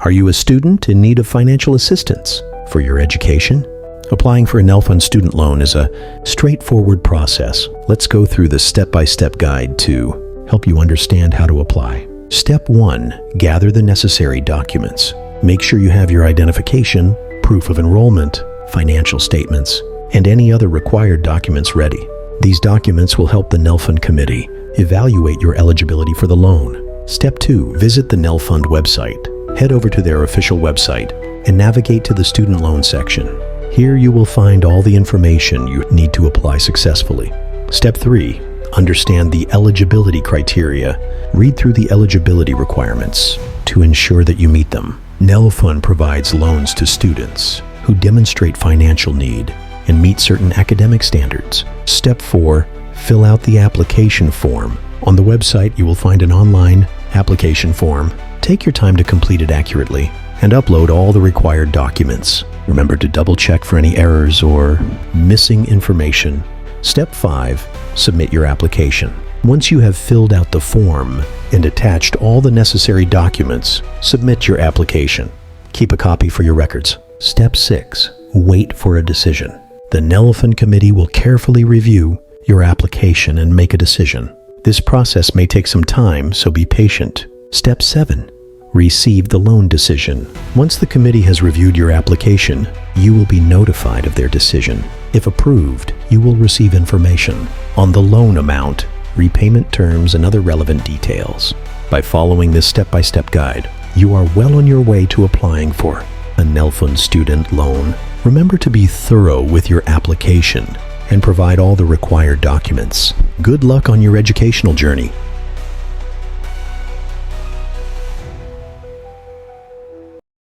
Are you a student in need of financial assistance for your education? Applying for a Nelfund student loan is a straightforward process. Let's go through the step-by-step guide to help you understand how to apply. Step 1. Gather the necessary documents. Make sure you have your identification, proof of enrollment, financial statements, and any other required documents ready. These documents will help the Nelfund committee evaluate your eligibility for the loan. Step 2. Visit the Nelfund website. Head over to their official website and navigate to the student loan section. Here you will find all the information you need to apply successfully. Step 3. Understand the eligibility criteria. Read through the eligibility requirements to ensure that you meet them. Nelfund provides loans to students who demonstrate financial need and meet certain academic standards. Step 4. Fill out the application form. On the website, you will find an online application form. Take your time to complete it accurately and upload all the required documents. Remember to double-check for any errors or missing information. Step 5. Submit your application. Once you have filled out the form and attached all the necessary documents, submit your application. Keep a copy for your records. Step 6. Wait for a decision. The Nelfund committee will carefully review your application and make a decision. This process may take some time, so be patient. Step 7. Receive the loan decision. Once the committee has reviewed your application, you will be notified of their decision. If approved, you will receive information on the loan amount, repayment terms, and other relevant details. By following this step-by-step guide, you are well on your way to applying for a Nelfund student loan. Remember to be thorough with your application and provide all the required documents. Good luck on your educational journey.